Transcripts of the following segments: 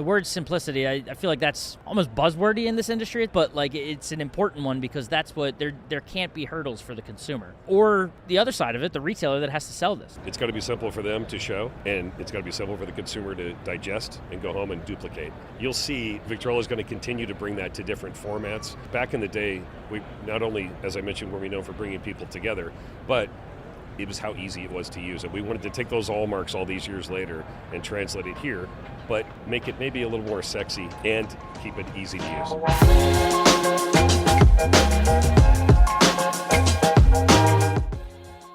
the word simplicity, I feel like that's almost buzzwordy in this industry, but like it's an important one because that's what there can't be hurdles for the consumer. Or the other side of it, the retailer that has to sell this. It's got to be simple for them to show, and it's got to be simple for the consumer to digest and go home and duplicate. You'll see Victrola is going to continue to bring that to different formats. Back in the day, we not only, as I mentioned, were we known for bringing people together, but it was how easy it was to use. And we wanted to take those hallmarks all these years later and translate it here, but make it maybe a little more sexy and keep it easy to use.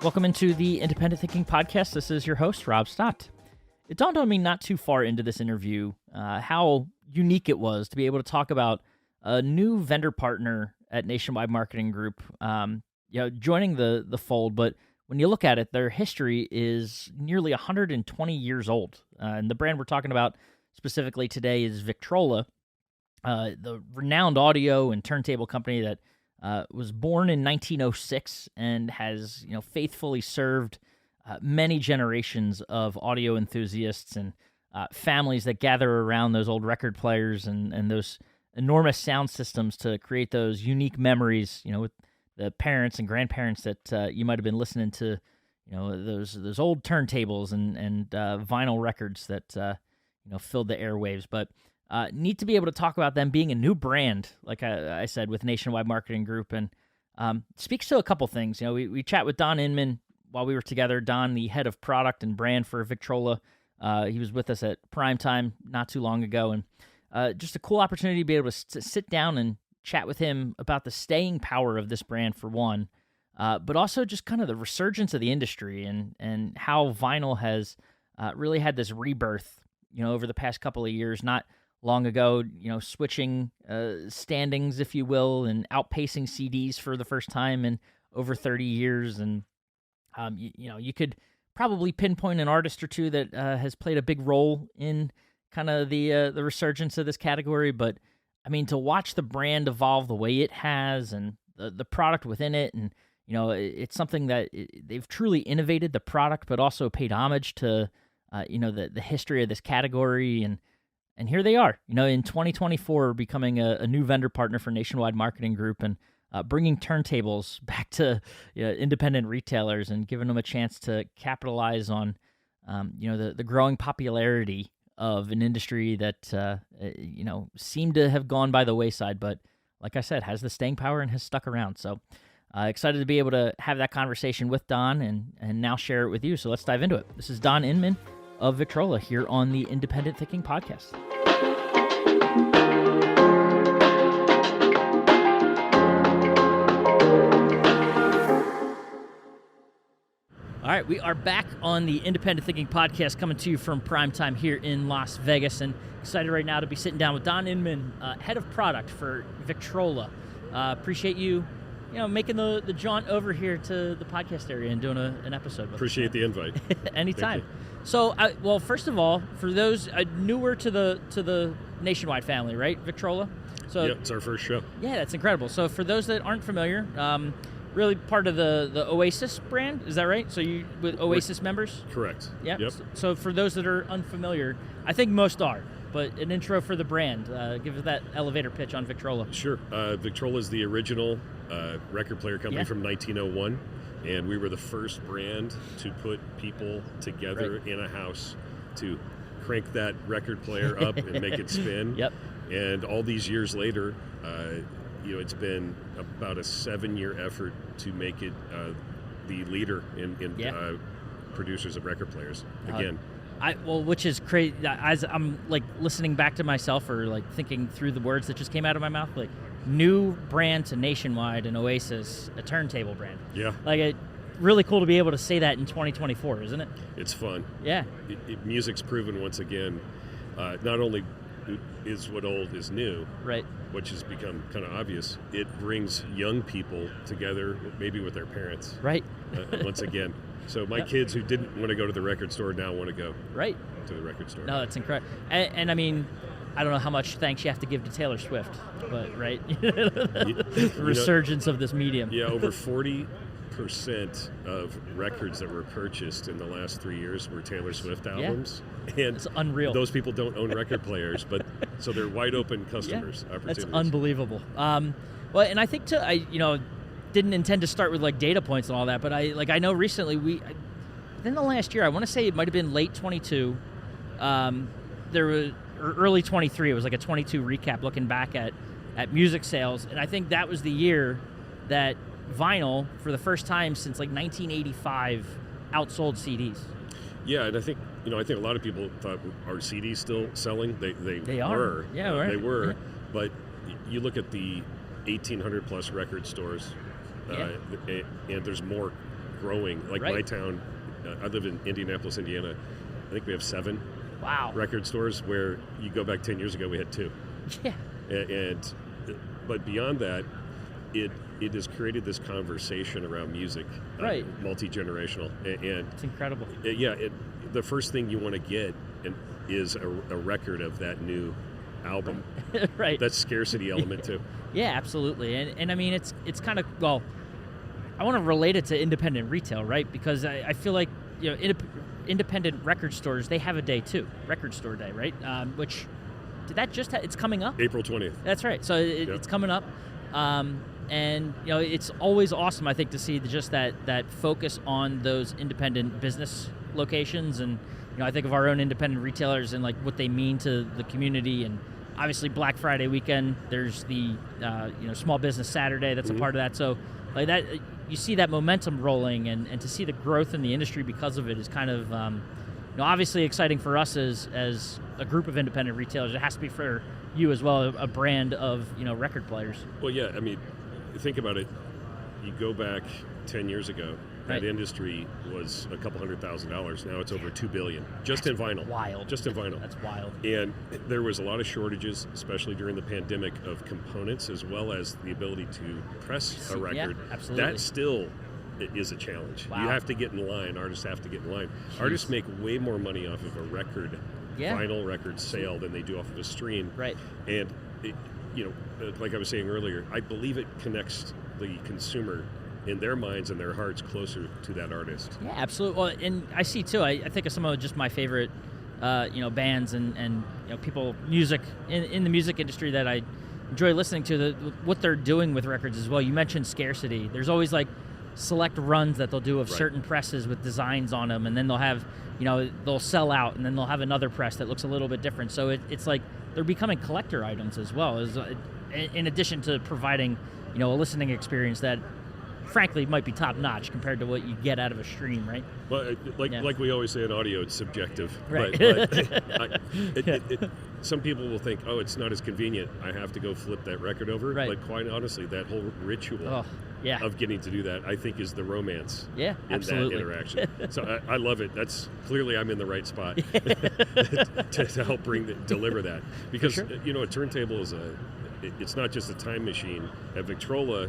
Welcome into the Independent Thinking Podcast. This is your host, Rob Stott. It dawned on me not too far into this interview how unique it was to be able to talk about a new vendor partner at Nationwide Marketing Group, joining the fold, but when you look at it, their history is nearly 120 years old. And the brand we're talking about specifically today is Victrola, the renowned audio and turntable company that was born in 1906 and has faithfully served many generations of audio enthusiasts and families that gather around those old record players and those enormous sound systems to create those unique memories, with the parents and grandparents that you might have been listening to, those old turntables and vinyl records that filled the airwaves. But need to be able to talk about them being a new brand, like I said, with Nationwide Marketing Group, and speaks to a couple things. We chat with Don Inmon while we were together. Don, the head of product and brand for Victrola, he was with us at PrimeTime not too long ago, and just a cool opportunity to be able to sit down and chat with him about the staying power of this brand, for one, but also just kind of the resurgence of the industry and how vinyl has really had this rebirth, over the past couple of years. Not long ago, switching standings, if you will, and outpacing CDs for the first time in over 30 years. And, you could probably pinpoint an artist or two that has played a big role in kind of the resurgence of this category, but I mean, to watch the brand evolve the way it has and the product within it, and, it's something that they've truly innovated the product, but also paid homage to, the history of this category. And here they are, in 2024, becoming a new vendor partner for Nationwide Marketing Group and bringing turntables back to independent retailers and giving them a chance to capitalize on, the growing popularity of an industry that, seemed to have gone by the wayside, but like I said, has the staying power and has stuck around. So excited to be able to have that conversation with Don and now share it with you. So let's dive into it. This is Don Inmon of Victrola here on the Independent Thinking Podcast. All right, we are back on the Independent Thinking Podcast, coming to you from PrimeTime here in Las Vegas, and excited right now to be sitting down with Don Inmon, head of product for Victrola. Appreciate you, making the jaunt over here to the podcast area and doing an episode with Appreciate us. the invite. Anytime. So, first of all, for those newer to the Nationwide family, right, Victrola? So, yeah, it's our first show. Yeah, that's incredible. So, for those that aren't familiar, really part of the Oasis brand, is that right? So you with Oasis members? Correct. Yep. Yep. So for those that are unfamiliar, I think most are, but an intro for the brand. Give us that elevator pitch on Victrola. Sure. Victrola is the original record player company from 1901, and we were the first brand to put people together in a house to crank that record player up and make it spin. Yep. And all these years later, it's been about a 7-year effort to make it the leader in producers of record players. Again, which is crazy. As I'm like listening back to myself or like thinking through the words that just came out of my mouth, like new brand to Nationwide and Oasis, a turntable brand. Yeah. Like really cool to be able to say that in 2024, isn't it? It's fun. Yeah. Music's proven once again, not only is what old is new, right, which has become kind of obvious, it brings young people together, maybe with their parents. Right. Once again. So my kids who didn't want to go to the record store now want to go to the record store. No, that's incredible. And I mean, I don't know how much thanks you have to give to Taylor Swift, but right, resurgence of this medium. Yeah, over 40% 80% of records that were purchased in the last 3 years were Taylor Swift albums. Yeah. And it's unreal. Those people don't own record players, but so they're wide open customers. Opportunities. That's unbelievable. Well, and I think didn't intend to start with like data points and all that, but I know recently within the last year, I want to say it might have been late 22, there was or early 23. It was like a 22 recap looking back at music sales, and I think that was the year that vinyl, for the first time since like 1985, outsold CDs. Yeah, and I think a lot of people thought, are CDs still selling? They are. Were. Yeah, right. They were, yeah. But you look at the 1,800 plus record stores, and there's more growing. Like my town, I live in Indianapolis, Indiana. I think we have 7 record stores, where you go back 10 years ago, we had 2. Yeah. But beyond that, it has created this conversation around music, multi-generational, and it's incredible. The first thing you want to get is a record of that new album. Right. That scarcity element too. Yeah, absolutely. And I mean, it's kind of, well, I want to relate it to independent retail, right? Because I feel like, independent record stores, they have a day too, Record Store Day, right? Which, did that just it's coming up? April 20th. That's right. So it's coming up. And it's always awesome, I think, to see just that focus on those independent business locations. And I think of our own independent retailers and like what they mean to the community. And obviously Black Friday weekend, there's the Small Business Saturday that's a part of that. So like that, you see that momentum rolling, and to see the growth in the industry because of it is kind of obviously exciting for us as a group of independent retailers. It has to be for you as well, a brand of record players. Well, yeah, I mean, think about it. You go back 10 years ago, that industry was a couple $100,000. Now it's over $2 billion just in vinyl. Wild. Just in vinyl. That's wild. And there was a lot of shortages, especially during the pandemic, of components, as well as the ability to press a record. Yeah, absolutely. That still is a challenge. Wow. You have to get in line. Artists have to get in line. Jeez. Artists make way more money off of a record, vinyl record sale, than they do off of a stream. Right. And like I was saying earlier, I believe it connects the consumer in their minds and their hearts closer to that artist. Yeah, absolutely. Well, and I see too. I think of some of just my favorite, bands and people, music in the music industry that I enjoy listening to. What they're doing with records as well. You mentioned scarcity. There's always like select runs that they'll do of certain presses with designs on them, and then they'll have, they'll sell out, and then they'll have another press that looks a little bit different. So it's like they're becoming collector items as well, as in addition to providing, a listening experience that, frankly, might be top notch compared to what you get out of a stream, right? Well, like we always say in audio, it's subjective. Right. But some people will think, oh, it's not as convenient. I have to go flip that record over. Right. But quite honestly, that whole ritual of getting to do that, I think, is the romance in absolutely. that interaction. So I love it. That's clearly I'm in the right spot to help deliver that. Because, a turntable is it's not just a time machine. At Victrola,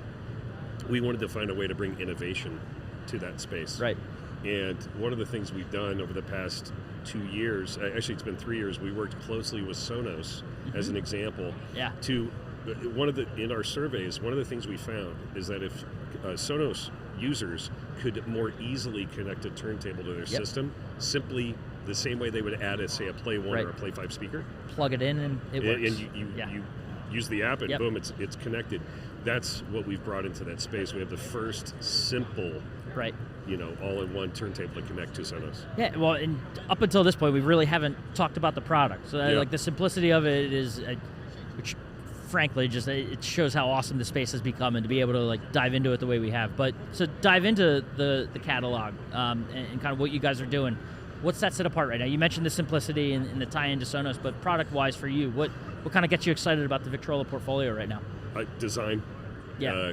we wanted to find a way to bring innovation to that space. Right. And one of the things we've done over the past 2 years, actually it's been 3 years, we worked closely with Sonos as an example. Yeah. In our surveys, one of the things we found is that if Sonos users could more easily connect a turntable to their system, simply the same way they would add a Play 1 or a Play 5 speaker. Plug it in and it works. And you use the app and boom, it's connected. That's what we've brought into that space. We have the first simple, all-in-one turntable to connect to Sonos. Yeah, well, and up until this point, we really haven't talked about the product. So, like, the simplicity of it is, which, frankly, just it shows how awesome the space has become, and to be able to like dive into it the way we have. But so dive into the catalog and kind of what you guys are doing. What sets it apart right now? You mentioned the simplicity and the tie into Sonos, but product-wise for you, what kind of gets you excited about the Victrola portfolio right now? Design. Yeah,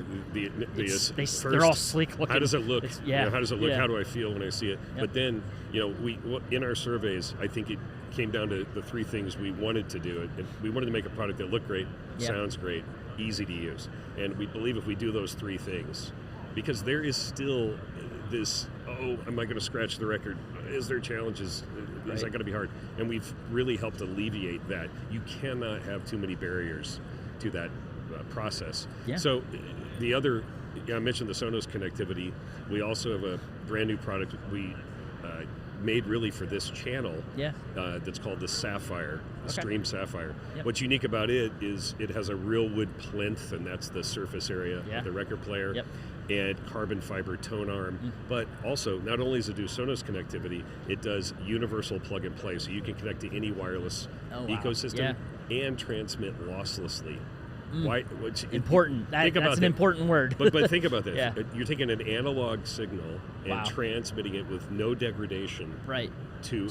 first, they're all sleek looking. How does it look? How does it look? Yeah. How do I feel when I see it? Yep. But then, we in our surveys, I think it came down to the 3 things we wanted to do. We wanted to make a product that looked great, sounds great, easy to use, and we believe if we do those 3 things, because there is still this, am I going to scratch the record? Is there challenges? Is that going to be hard? And we've really helped alleviate that. You cannot have too many barriers to that process. Yeah. So the other I mentioned the Sonos connectivity. We also have a brand new product we made really for this channel. Yeah. That's called the Sapphire, the Okay. Stream Sapphire. Yep. What's unique about it is it has a real wood plinth, and that's the surface area Yeah. of the record player. Yep. And carbon fiber tone arm. But also, not only does it do Sonos connectivity, it does universal plug and play, so you can connect to any wireless wow. ecosystem and transmit losslessly. Why? Important. That's an important word. but think about this. Yeah. You're taking an analog signal and Wow. transmitting it with no degradation Right. to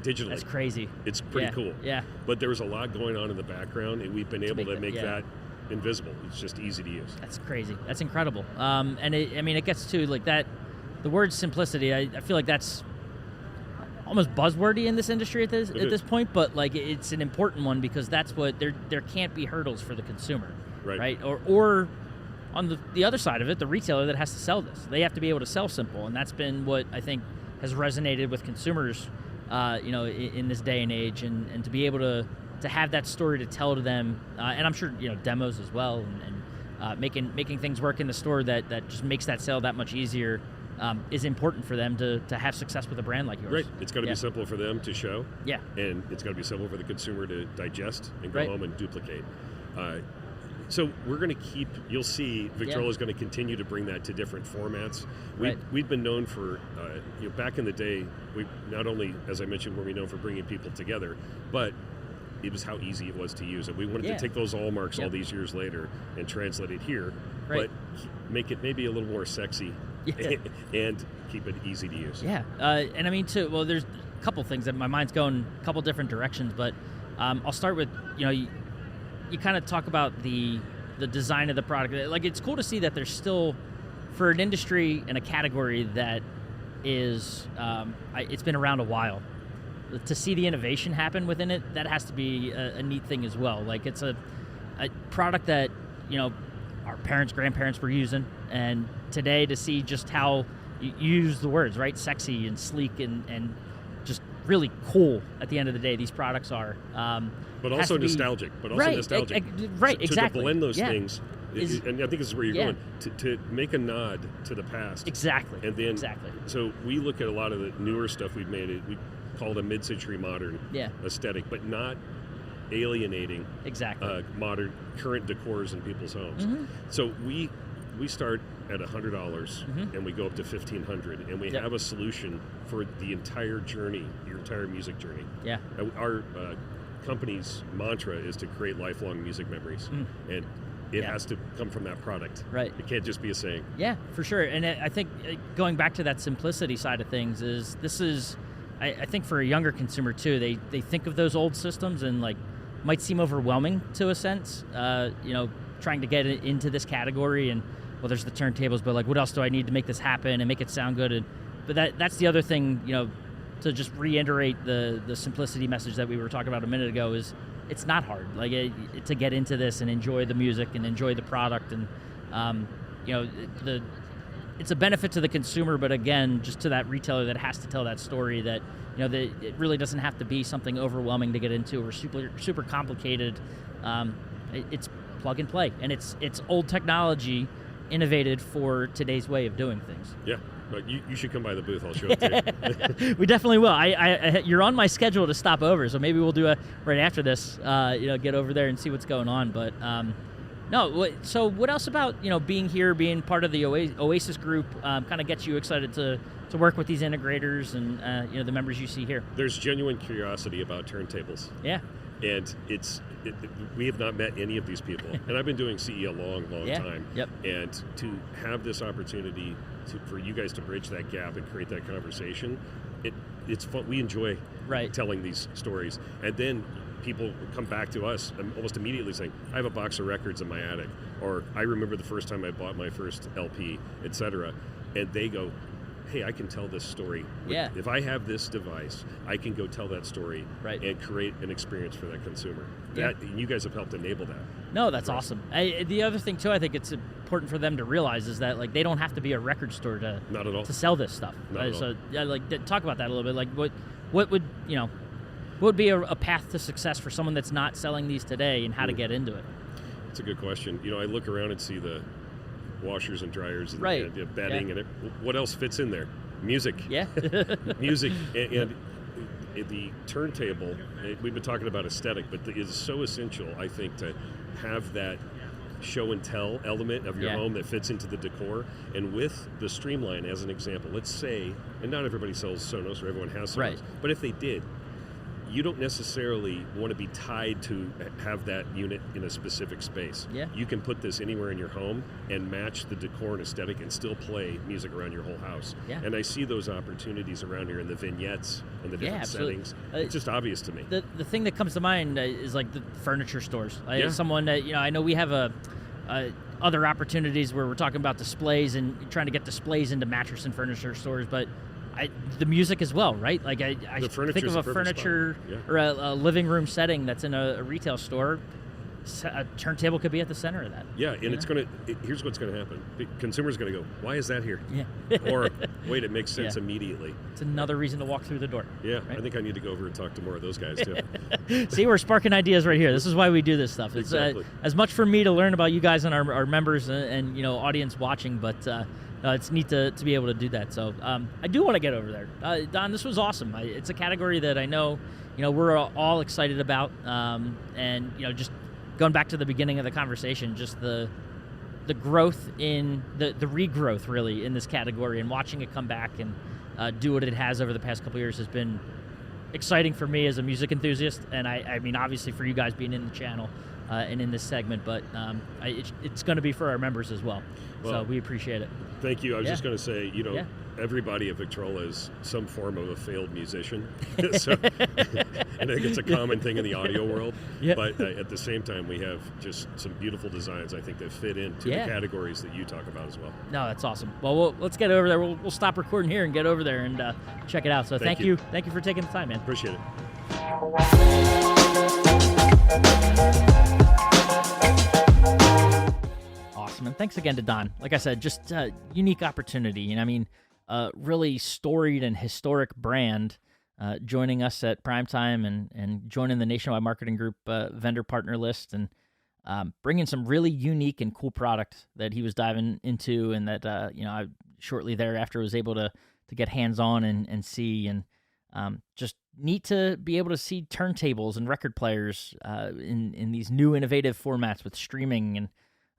digitally. That's crazy. It's pretty cool. Yeah. But there's a lot going on in the background, and we've been able to make yeah. that invisible. It's just easy to use. That's crazy. That's incredible. And it gets to like that. The word simplicity. I feel like that's almost buzzwordy in this industry at this point, but like it's an important one because that's what there can't be hurdles for the consumer, right? Or on the other side of it, the retailer that has to sell this, they have to be able to sell simple, and that's been what I think has resonated with consumers, in this day and age, and to be able to have that story to tell to them, and I'm sure demos as well, and making things work in the store that just makes that sale that much easier. Is important for them to have success with a brand like yours. Right. It's got to be simple for them to show. Yeah. And it's got to be simple for the consumer to digest and go home and duplicate. So we're going to you'll see Victrola is going to continue to bring that to different formats. We've been known for, back in the day, we not only, as I mentioned, were we known for bringing people together, but it was how easy it was to use it. We wanted to take those hallmarks all these years later and translate it here, but make it maybe a little more sexy. And keep it easy to use. Yeah, and I mean, there's a couple things that my mind's going a couple different directions, but I'll start with, you kind of talk about the design of the product. Like, it's cool to see that there's still, for an industry and a category that is, it's been around a while, to see the innovation happen within it, that has to be a neat thing as well. Like, it's a product that, our parents, grandparents were using, and today to see just how you use the words, right? Sexy and sleek and just really cool at the end of the day, these products are. But also nostalgic. Right, exactly. To blend those things, and I think this is where you're going, to make a nod to the past. Exactly. And then, so we look at a lot of the newer stuff we've made, we call it a mid-century modern aesthetic, but not alienating modern current decors in people's homes. So we start at $100 and we go up to $1,500, and we have a solution for the entire journey, your entire music journey. Yeah. Our company's mantra is to create lifelong music memories, and it has to come from that product. Right. It can't just be a saying. Yeah, for sure. And I think going back to that simplicity side of things I think for a younger consumer too, they think of those old systems and like might seem overwhelming to a sense, trying to get into this category, and there's the turntables, but like, what else do I need to make this happen and make it sound good? But that's the other thing, to just reiterate the simplicity message that we were talking about a minute ago, is it's not hard, like to get into this and enjoy the music and enjoy the product, and it's a benefit to the consumer, but again, just to that retailer that has to tell that story, that it really doesn't have to be something overwhelming to get into or super complicated. It's plug and play, and it's old technology innovated for today's way of doing things. Yeah, but you should come by the booth. I'll show it to you. We definitely will. You're on my schedule to stop over, so maybe we'll do it right after this. Get over there and see what's going on. But no. So what else about being here, being part of the Oasis group, kind of gets you excited to work with these integrators and the members you see here? There's genuine curiosity about turntables. Yeah. And we have not met any of these people. And I've been doing CE a long time. Yep. And to have this opportunity for you guys to bridge that gap and create that conversation, it's fun. We enjoy telling these stories. And then people come back to us almost immediately saying, I have a box of records in my attic, or I remember the first time I bought my first LP, etc. And they go, hey, I can tell this story. If I have this device, I can go tell that story and create an experience for that consumer. You guys have helped enable that. No, that's awesome. The other thing, too, I think it's important for them to realize is that they don't have to be a record store Not at all. to sell this stuff. Not at all. Talk about that a little bit. Like, what would be a path to success for someone that's not selling these today, and how to get into it? It's a good question. I look around and see washers and dryers and right. bedding and what else fits in there? Music. Yeah. Music and the turntable. We've been talking about aesthetic, but it is so essential, I think, to have that show and tell element of your home that fits into the decor. And with the Streamline as an example, let's say, and not everybody sells Sonos or everyone has Sonos, right. but if they did, you don't necessarily want to be tied to have that unit in a specific space. Yeah. You can put this anywhere in your home and match the decor and aesthetic and still play music around your whole house. Yeah. And I see those opportunities around here in the vignettes and the different settings. It's just obvious to me. The thing that comes to mind is like the furniture stores. Someone that, I know we have other opportunities where we're talking about displays and trying to get displays into mattress and furniture stores, but the music as well, right? Like I think of a furniture or a living room setting that's in a retail store. A turntable could be at the center of that. Yeah, and here's what's going to happen. The consumer's going to go, why is that here? Yeah. Or, wait, it makes sense immediately. It's another reason to walk through the door. Yeah, right? I think I need to go over and talk to more of those guys, too. See, we're sparking ideas right here. This is why we do this stuff. It's exactly. As much for me to learn about you guys and our members and audience watching, but it's neat to be able to do that. So I do want to get over there. Don, this was awesome. It's a category that I know, we're all excited about, and just going back to the beginning of the conversation, just the growth in the regrowth really in this category, and watching it come back and do what it has over the past couple of years has been exciting for me as a music enthusiast, and I mean obviously for you guys being in the channel and in this segment, but it's going to be for our members as well. So we appreciate it. Thank you. I was just going to say, everybody at Victrola is some form of a failed musician. So, and I think it's a common thing in the audio world. Yep. But at the same time, we have just some beautiful designs, I think, that fit into the categories that you talk about as well. No, that's awesome. Well, let's get over there. We'll stop recording here and get over there and check it out. So thank you. Thank you for taking the time, man. Appreciate it. Awesome. And thanks again to Don. Like I said, just a unique opportunity. And I mean, really storied and historic brand joining us at PrimeTime and joining the Nationwide Marketing Group vendor partner list, and bringing some really unique and cool product that he was diving into, and that I shortly thereafter was able to get hands-on and see, and just neat to be able to see turntables and record players in these new innovative formats with streaming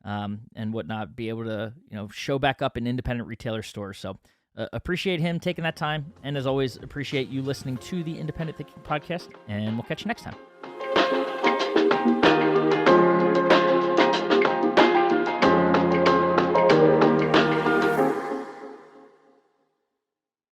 and whatnot, be able to show back up in independent retailer stores. So appreciate him taking that time, and as always, appreciate you listening to the Independent Thinking Podcast, and we'll catch you next time.